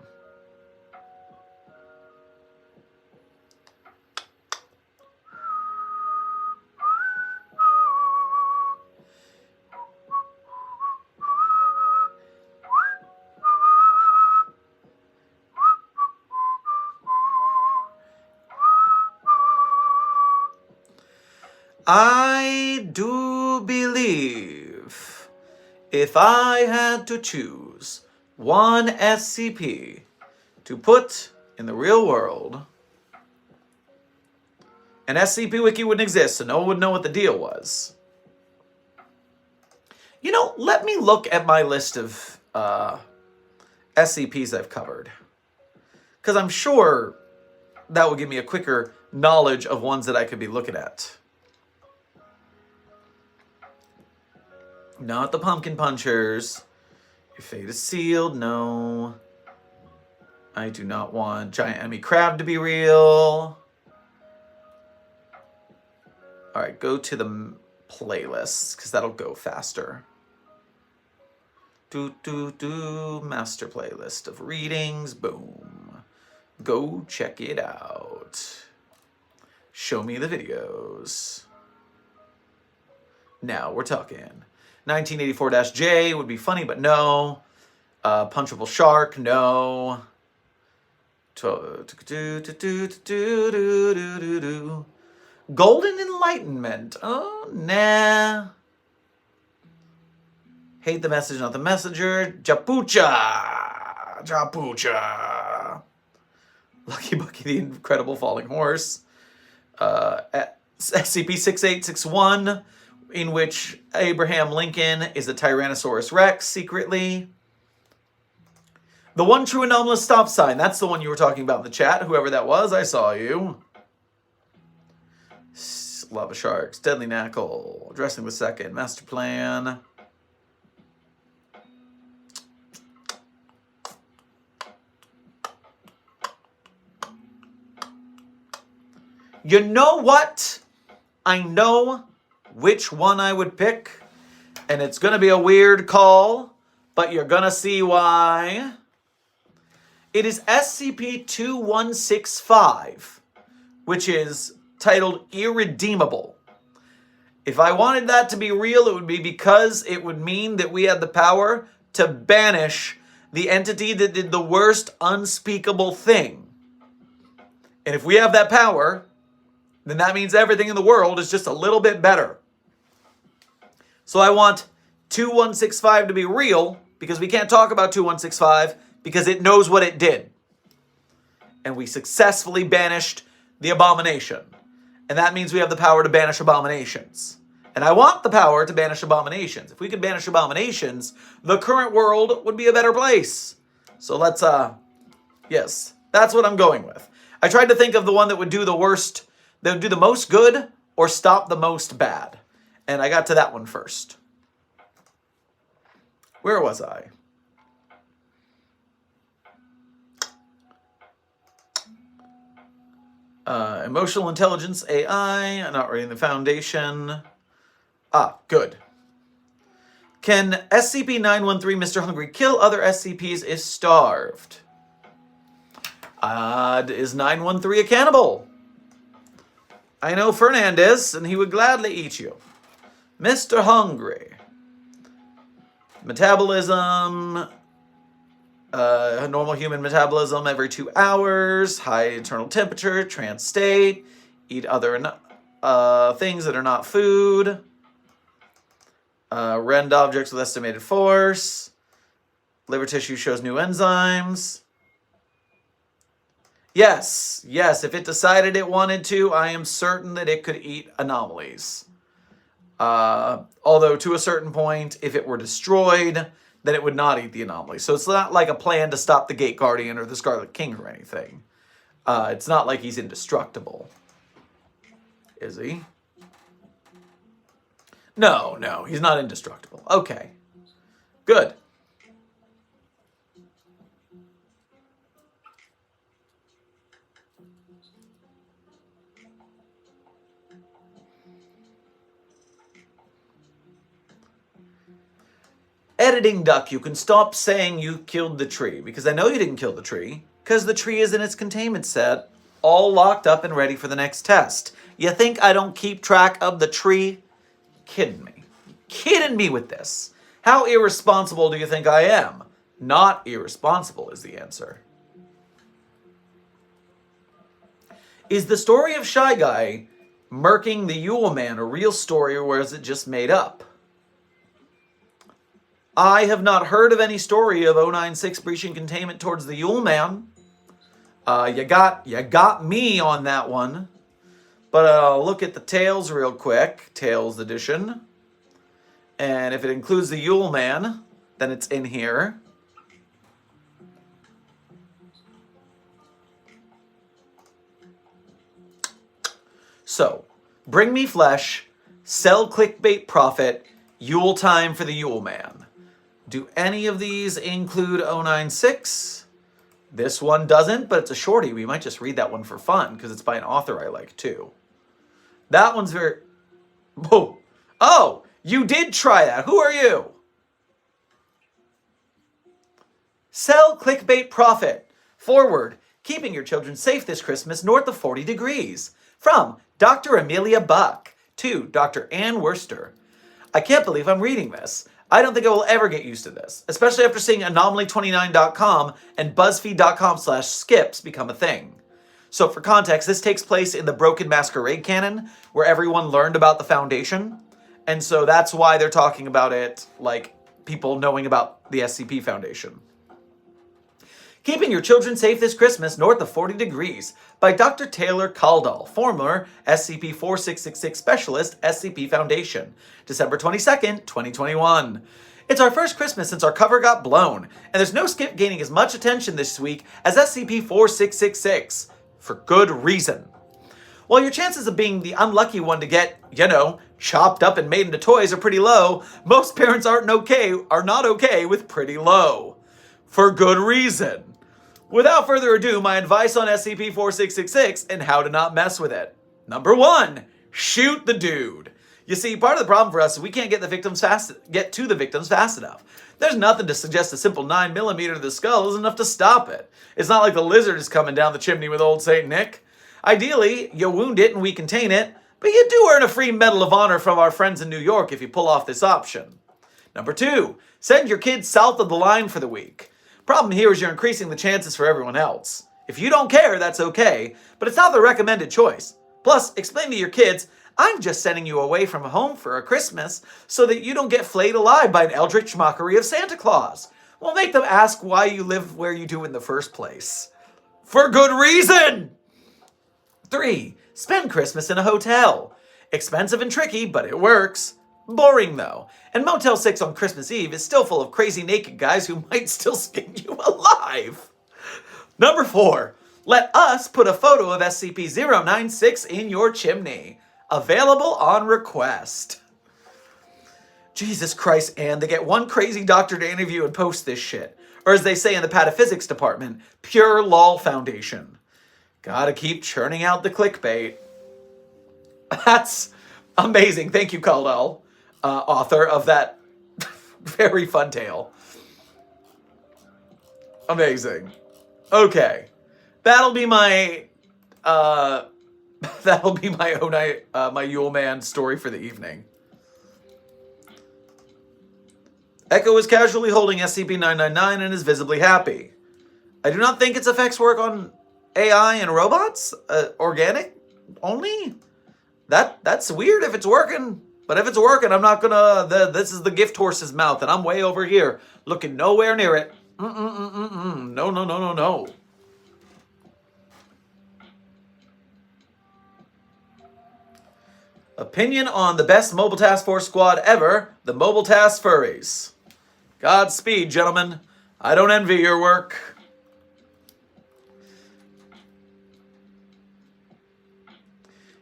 I do believe if I had to choose one SCP to put in the real world, an SCP Wiki wouldn't exist, so no one would know what the deal was. You know, let me look at my list of SCPs I've covered, because I'm sure that will give me a quicker knowledge of ones that I could be looking at. Not the pumpkin punchers. Your fate is sealed. No. I do not want giant enemy crab to be real. Alright, go to the playlists, because that'll go faster. Master playlist of readings. Boom. Go check it out. Show me the videos. Now we're talking. 1984-J would be funny, but no. Punchable Shark, no. Golden Enlightenment, oh, nah. Hate the message, not the messenger. Japucha. Lucky Bucky, the Incredible Falling Horse. SCP-6861, in which Abraham Lincoln is a Tyrannosaurus Rex secretly. The One True Anomalous Stop Sign. That's the one you were talking about in the chat. Whoever that was, I saw you. Lava Sharks. Deadly Knackle. Addressing the Second. Master Plan. You know what? I know which one I would pick, and it's going to be a weird call, but you're going to see why. It is SCP-2165, which is titled Irredeemable. If I wanted that to be real, it would be because it would mean that we had the power to banish the entity that did the worst unspeakable thing. And if we have that power, then that means everything in the world is just a little bit better. So I want 2165 to be real, because we can't talk about 2165 because it knows what it did. And we successfully banished the abomination. And that means we have the power to banish abominations. And I want the power to banish abominations. If we could banish abominations, the current world would be a better place. So let's, yes, that's what I'm going with. I tried to think of the one that would do the worst, that would do the most good or stop the most bad. And I got to that one first. Where was I? Emotional intelligence, AI, not reading the foundation. Ah, good. Can SCP-913 Mr. Hungry kill other SCPs if starved? Is 913 a cannibal? I know Fernandez, and he would gladly eat you. Mr. Hungry. Metabolism. Normal human metabolism every 2 hours. High internal temperature. Trance state. Eat other things that are not food. Rend objects with estimated force. Liver tissue shows new enzymes. Yes, if it decided it wanted to, I am certain that it could eat anomalies. Although to a certain point, if it were destroyed, then it would not eat the anomaly. So it's not like a plan to stop the Gate Guardian or the Scarlet King or anything. It's not like he's indestructible. Is he? No, he's not indestructible. Okay. Good. Editing Duck, you can stop saying you killed the tree, because I know you didn't kill the tree, because the tree is in its containment set, all locked up and ready for the next test. You think I don't keep track of the tree? Kidding me. Kidding me with this. How irresponsible do you think I am? Not irresponsible is the answer. Is the story of Shy Guy murking the Yule Man a real story, or is it just made up? I have not heard of any story of 096 breaching containment towards the Yule Man. You got me on that one. But I'll look at the Tales real quick. Tales edition. And if it includes the Yule Man, then it's in here. So, bring me flesh, sell clickbait profit, Yule time for the Yule Man. Do any of these include 096? This one doesn't, but it's a shorty. We might just read that one for fun, because it's by an author I like, too. That one's very... Whoa. Oh, you did try that. Who are you? Sell clickbait profit. Forward. Keeping your children safe this Christmas north of 40 degrees. From Dr. Amelia Buck to Dr. Ann Worcester. I can't believe I'm reading this. I don't think I will ever get used to this, especially after seeing Anomaly29.com and BuzzFeed.com/skips become a thing. So for context, this takes place in the Broken Masquerade canon, where everyone learned about the Foundation. And so that's why they're talking about it, like people knowing about the SCP Foundation. Keeping Your Children Safe This Christmas North of 40 Degrees by Dr. Taylor Kaldal, former SCP-4666 Specialist, SCP Foundation, December 22nd, 2021. It's our first Christmas since our cover got blown, and there's no skip gaining as much attention this week as SCP-4666, for good reason. While your chances of being the unlucky one to get, chopped up and made into toys are pretty low, most parents are not okay with pretty low. For good reason. Without further ado, my advice on SCP-4666 and how to not mess with it. Number 1, shoot the dude. You see, part of the problem for us is we can't get to the victims fast enough. There's nothing to suggest a simple 9mm to the skull is enough to stop it. It's not like the lizard is coming down the chimney with old Saint Nick. Ideally, you wound it and we contain it, but you do earn a free Medal of Honor from our friends in New York if you pull off this option. Number 2, send your kids south of the line for the week. Problem here is you're increasing the chances for everyone else. If you don't care, that's okay, but it's not the recommended choice. Plus, explain to your kids, I'm just sending you away from home for a Christmas so that you don't get flayed alive by an eldritch mockery of Santa Claus. We'll make them ask why you live where you do in the first place. For good reason! 3, spend Christmas in a hotel. Expensive and tricky, but it works. Boring though, and Motel 6 on Christmas Eve is still full of crazy naked guys who might still skin you alive. Number 4, let us put a photo of SCP-096 in your chimney. Available on request. Jesus Christ, Anne, they get one crazy doctor to interview and post this shit. Or as they say in the pataphysics department, pure lol foundation. Gotta keep churning out the clickbait. That's amazing. Thank you, Kaldal. Author of that very fun tale. Amazing. Okay. That'll be my my Yule Man story for the evening. Echo is casually holding SCP-999 and is visibly happy. I do not think its effects work on AI and robots. Organic only? That's weird if it's working. But if it's working, I'm not gonna... This is the gift horse's mouth, and I'm way over here, looking nowhere near it. No. Opinion on the best Mobile Task Force squad ever, the Mobile Task Furries. Godspeed, gentlemen. I don't envy your work.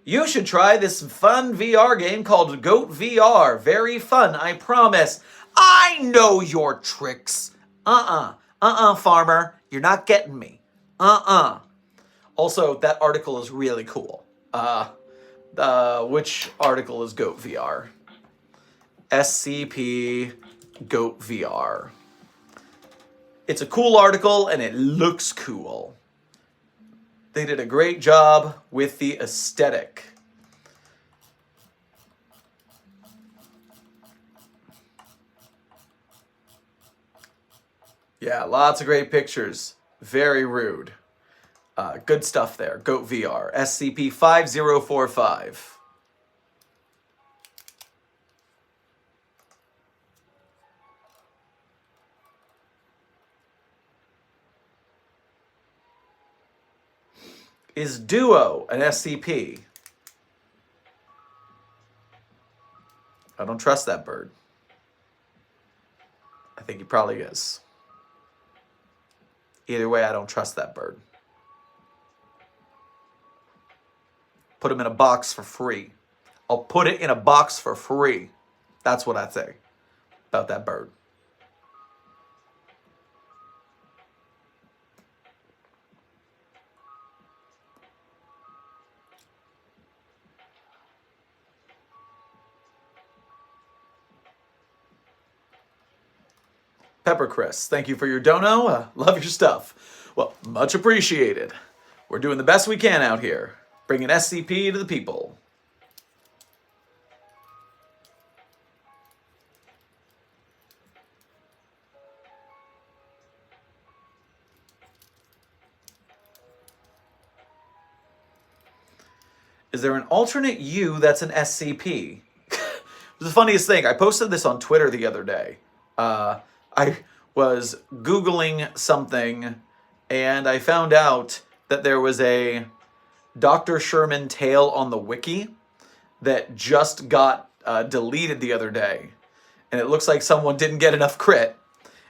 You should try this fun VR game called Goat VR. Very fun, I promise. I know your tricks. Farmer. You're not getting me. Also, that article is really cool. Which article is Goat VR? SCP Goat VR. It's a cool article and it looks cool. They did a great job with the aesthetic. Yeah, lots of great pictures. Very rude. Good stuff there. Goat VR. SCP-5045. Is Duo an SCP? I don't trust that bird. I think he probably is. Either way, I don't trust that bird. Put him in a box for free. I'll put it in a box for free. That's what I say about that bird. Pepper Chris, thank you for your dono. Love your stuff. Well, much appreciated. We're doing the best we can out here, bringing SCP to the people. Is there an alternate you that's an SCP? The funniest thing, I posted this on Twitter the other day. I was Googling something and I found out that there was a Dr. Sherman tale on the wiki that just got deleted the other day. And it looks like someone didn't get enough crit.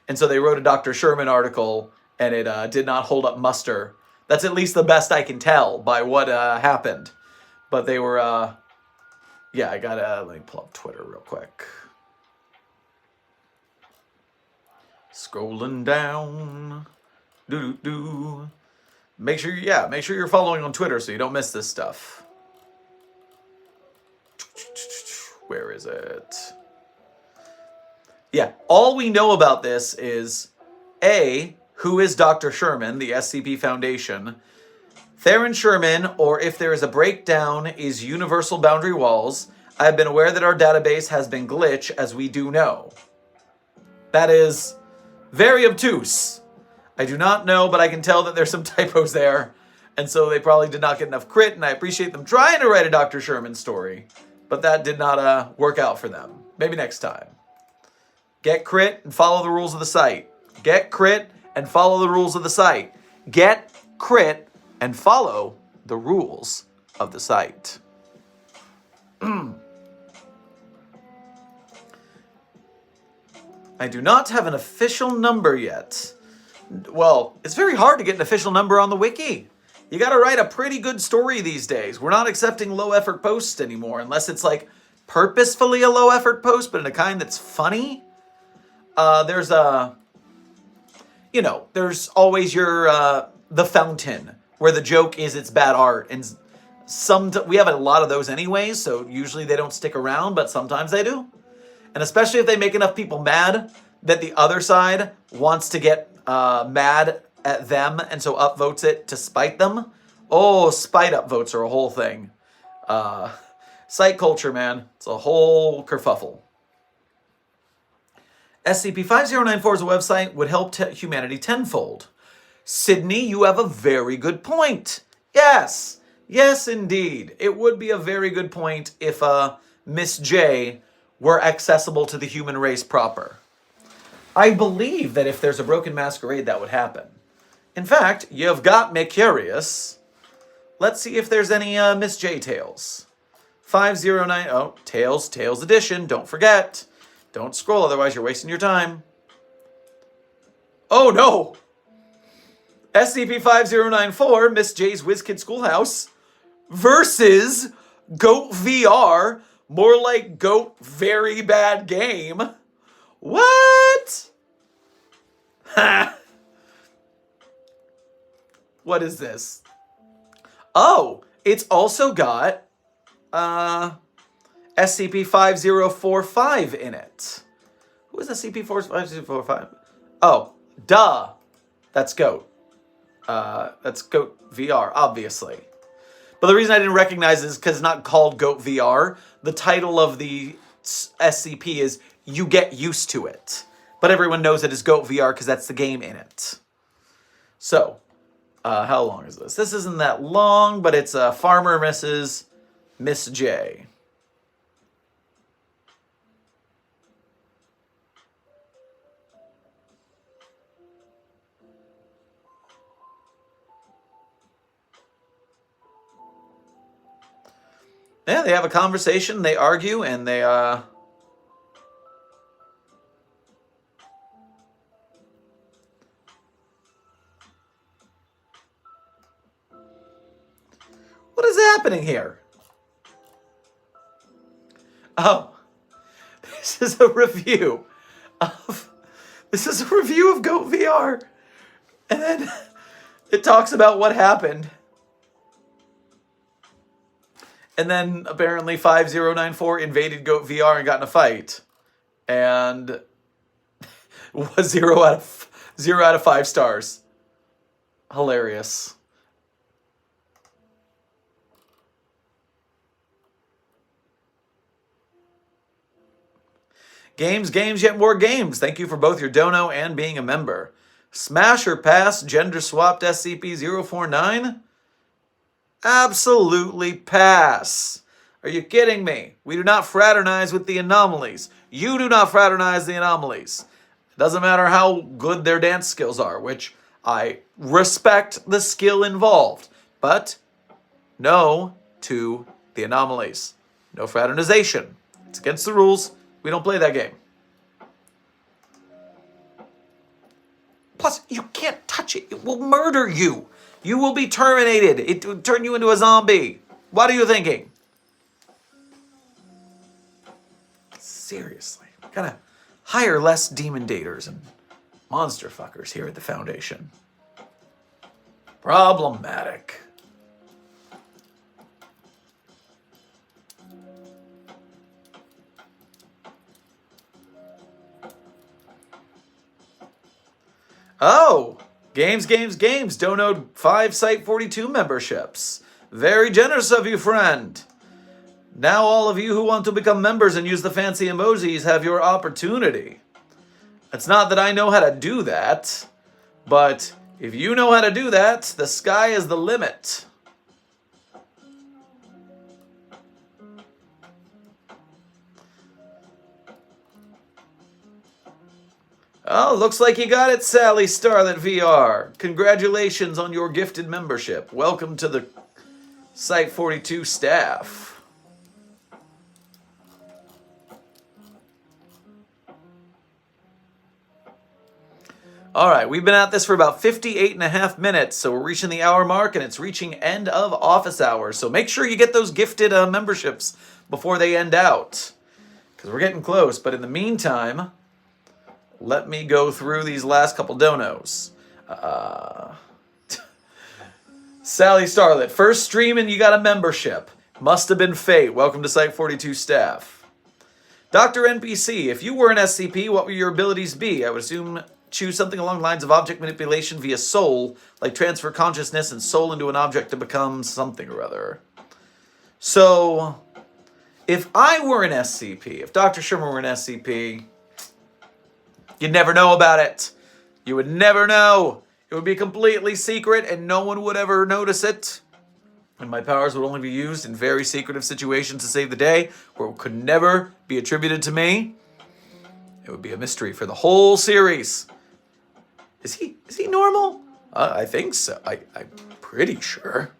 And so they wrote a Dr. Sherman article and it did not hold up muster. That's at least the best I can tell by what happened. But they were, yeah, let me pull up Twitter real quick. Scrolling down. Make sure you're following on Twitter so you don't miss this stuff. Where is it? Yeah, all we know about this is A, who is Dr. Sherman, the SCP Foundation. Theron Sherman, or if there is a breakdown, is Universal Boundary Walls. I have been aware that our database has been glitched, as we do know. That is very obtuse. I do not know, but I can tell that there's some typos there. And so they probably did not get enough crit, and I appreciate them trying to write a Dr. Sherman story. But that did not work out for them. Maybe next time. Get crit and follow the rules of the site. Get crit and follow the rules of the site. Get crit and follow the rules of the site. I do not have an official number yet. Well, it's very hard to get an official number on the wiki. You gotta write a pretty good story these days. We're not accepting low-effort posts anymore, unless it's like purposefully a low-effort post, but in a kind that's funny. There's always your, the fountain, where the joke is it's bad art. And we have a lot of those anyways, so usually they don't stick around, but sometimes they do. And especially if they make enough people mad that the other side wants to get mad at them and so upvotes it to spite them. Oh, spite upvotes are a whole thing. Site culture, man. It's a whole kerfuffle. SCP-5094's website would help humanity tenfold. Sydney, you have a very good point. Yes. Yes, indeed. It would be a very good point if Miss J were accessible to the human race proper. I believe that if there's a broken masquerade, that would happen. In fact, you've got me curious. Let's see if there's any Miss J tales. 509, oh, Tales Edition, don't forget. Don't scroll, otherwise you're wasting your time. Oh no! SCP-5094, Miss J's WizKid Schoolhouse, versus Goat VR? More like Goat Very Bad Game. What? Ha! What is this? Oh, it's also got SCP-5045 in it. Who is SCP-5045? Oh, duh. That's Goat. That's Goat VR, obviously. But the reason I didn't recognize it is because it's not called Goat VR. The title of the SCP is You Get Used to It. But everyone knows it as Goat VR because that's the game in it. So, how long is this? This isn't that long, but it's Farmer Mrs. Miss J. Yeah, they have a conversation, they argue, and they, What is happening here? Oh, this is a review of Goat VR. And then it talks about what happened. And then apparently 5094 invaded Goat VR and got in a fight. And was 0 out of 5 stars. Hilarious. Games, yet more games. Thank you for both your dono and being a member. Smash or pass gender swapped SCP-049? Absolutely pass. Are you kidding me? We do not fraternize with the anomalies. You do not fraternize the anomalies. It doesn't matter how good their dance skills are, which I respect the skill involved. But no to the anomalies. No fraternization. It's against the rules. We don't play that game. Plus, you can't touch it. It will murder you. You will be terminated. It will turn you into a zombie. What are you thinking? Seriously. We gotta hire less demon daters and monster fuckers here at the Foundation. Problematic. Oh, games. Donoed 5 Site 42 memberships. Very generous of you, friend. Now all of you who want to become members and use the fancy emojis have your opportunity. It's not that I know how to do that, but if you know how to do that, the sky is the limit. Oh, looks like you got it, Sally Starlet VR. Congratulations on your gifted membership. Welcome to the Site 42 staff. All right, we've been at this for about 58.5 minutes, so we're reaching the hour mark, and it's reaching end of office hours. So make sure you get those gifted memberships before they end out, because we're getting close. But in the meantime, let me go through these last couple donos. Sally Starlet, first stream and you got a membership. Must have been fate. Welcome to Site 42 staff. Dr. NPC, if you were an SCP, what would your abilities be? I would assume choose something along the lines of object manipulation via soul, like transfer consciousness and soul into an object to become something or other. So, if I were an SCP, if Dr. Sherman were an SCP, you'd never know about it. You would never know. It would be completely secret and no one would ever notice it. And my powers would only be used in very secretive situations to save the day, where it could never be attributed to me. It would be a mystery for the whole series. Is he normal? I think so. I'm pretty sure.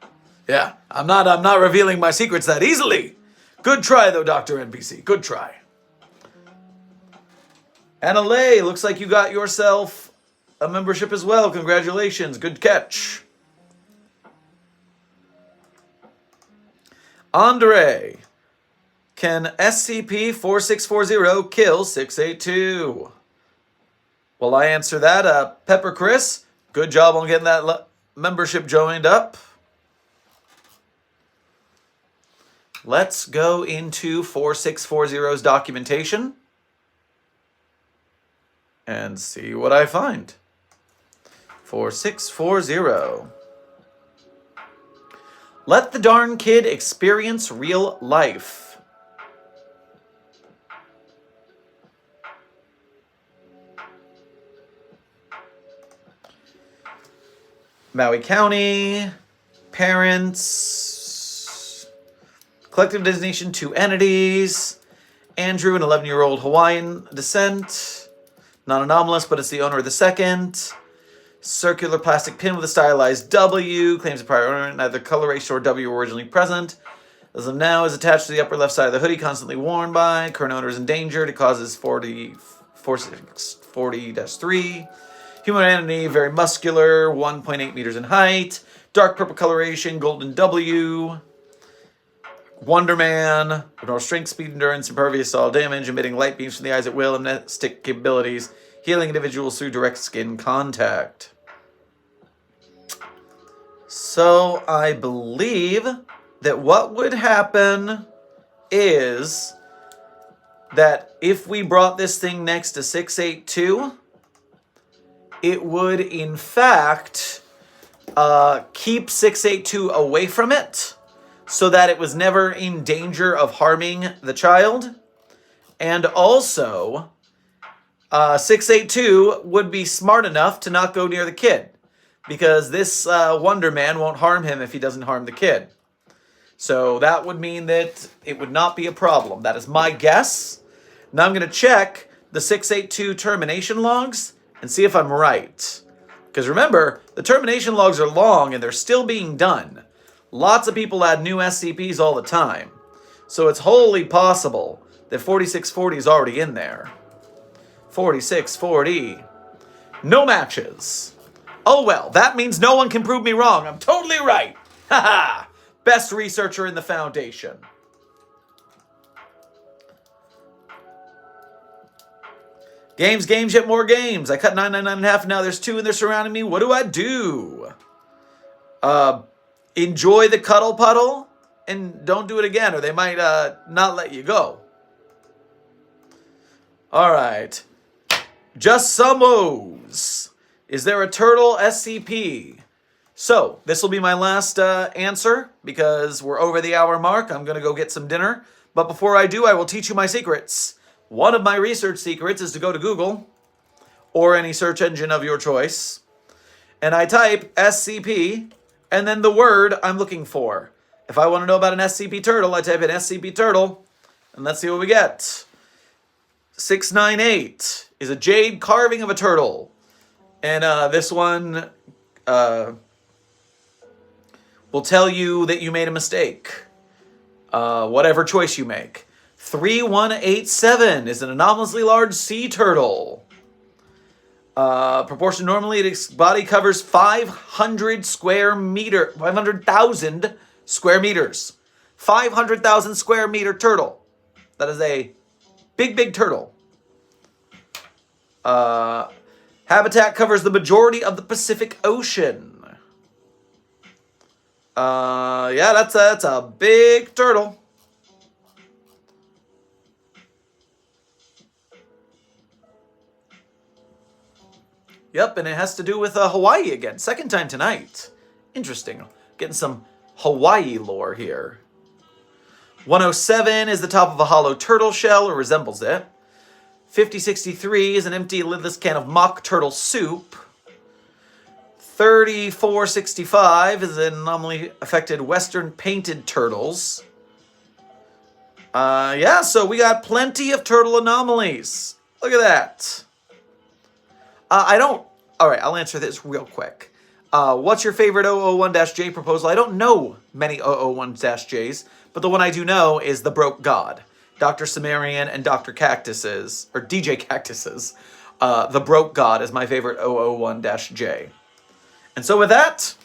Yeah, I'm not revealing my secrets that easily. Good try though, Dr. NPC. Good try. Anna Lay, looks like you got yourself a membership as well. Congratulations. Good catch. Andre, can SCP-4640 kill 682? Well, I answer that. Pepper Chris, good job on getting that membership joined up. Let's go into 4640's documentation and see what I find. 4640. Let the darn kid experience real life. Maui County, parents, collective designation 2 entities, Andrew, an 11-year-old Hawaiian descent, non-anomalous, but it's the owner of the second, circular plastic pin with a stylized W, claims a prior owner, neither coloration or W were originally present, as of now is attached to the upper left side of the hoodie, constantly worn by, current owner is endangered, it causes 40-3, human entity, very muscular, 1.8 meters in height, dark purple coloration, golden W, Wonder Man, ignore strength, speed, endurance, impervious to all damage, emitting light beams from the eyes at will, amnestic capabilities, healing individuals through direct skin contact. So I believe that what would happen is that if we brought this thing next to 682, it would in fact keep 682 away from it, so that it was never in danger of harming the child. And also, 682 would be smart enough to not go near the kid, because this Wonder Man won't harm him if he doesn't harm the kid. So that would mean that it would not be a problem. That is my guess. Now I'm going to check the 682 termination logs and see if I'm right. Because remember, the termination logs are long and they're still being done. Lots of people add new SCPs all the time. So it's wholly possible that 4640 is already in there. 4640. No matches. Oh well, that means no one can prove me wrong. I'm totally right. Haha. Best researcher in the Foundation. Games, yet more games. I cut 999 in half and now there's 2 and they're surrounding me. What do I do? Enjoy the cuddle puddle and don't do it again, or they might not let you go. All right. Just some O's. Is there a turtle SCP? So, this will be my last answer because we're over the hour mark. I'm going to go get some dinner. But before I do, I will teach you my secrets. One of my research secrets is to go to Google or any search engine of your choice. And I type SCP and then the word I'm looking for. If I want to know about an SCP turtle, I type in SCP turtle and let's see what we get. 698 is a jade carving of a turtle. And this one will tell you that you made a mistake. Whatever choice you make. 3187 is an anomalously large sea turtle. Proportion normally, its body covers 500,000 square meters. 500,000 square meter turtle. That is a big turtle. Habitat covers the majority of the Pacific Ocean. Yeah, that's a big turtle. Yep, and it has to do with Hawaii again. Second time tonight. Interesting. Getting some Hawaii lore here. 107 is the top of a hollow turtle shell, or resembles it. 5063 is an empty, lidless can of mock turtle soup. 3465 is an anomaly affected western painted turtles. Yeah, so we got plenty of turtle anomalies. Look at that. Alright, I'll answer this real quick. What's your favorite 001-J proposal? I don't know many 001-Js, but the one I do know is The Broke God. Dr. Sumerian and Dr. Cactus's, or DJ Cactus's, The Broke God is my favorite 001-J. And so with that,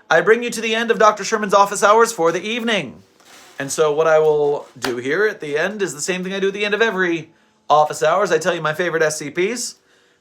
I bring you to the end of Dr. Sherman's office hours for the evening. And so what I will do here at the end is the same thing I do at the end of every office hours. I tell you my favorite SCPs.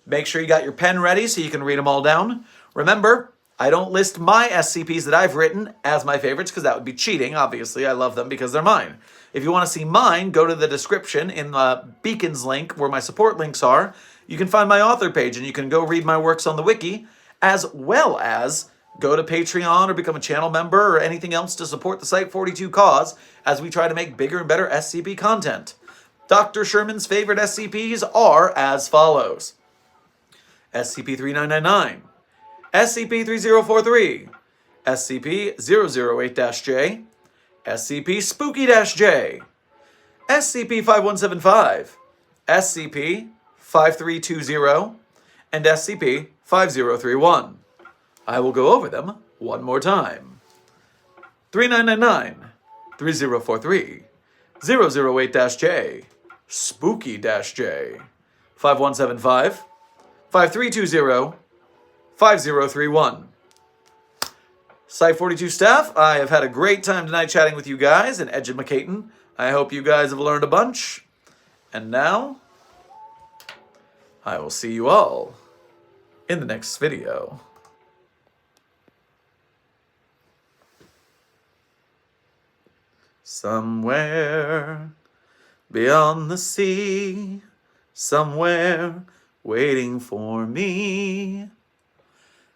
Make sure you got your pen ready so you can read them all down. Remember, I don't list my SCPs that I've written as my favorites because that would be cheating. Obviously, I love them because they're mine. If you want to see mine, go to the description in the Beacons link where my support links are. You can find my author page and you can go read my works on the wiki, as well as go to Patreon or become a channel member or anything else to support the Site42 cause as we try to make bigger and better SCP content. Dr. Sherman's favorite SCPs are as follows: SCP-3999, SCP-3043, SCP-008-J, SCP-Spooky-J, SCP-5175, SCP-5320, and SCP-5031. I will go over them one more time. 3999, 3043, 008-J, Spooky-J, 5175, 5320, 5031. Site42 staff, I have had a great time tonight chatting with you guys and edumacating. I hope you guys have learned a bunch. And now, I will see you all in the next video. Somewhere beyond the sea, somewhere waiting for me,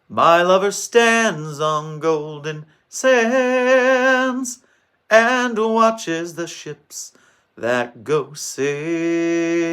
my lover stands on golden sands and watches the ships that go sailing.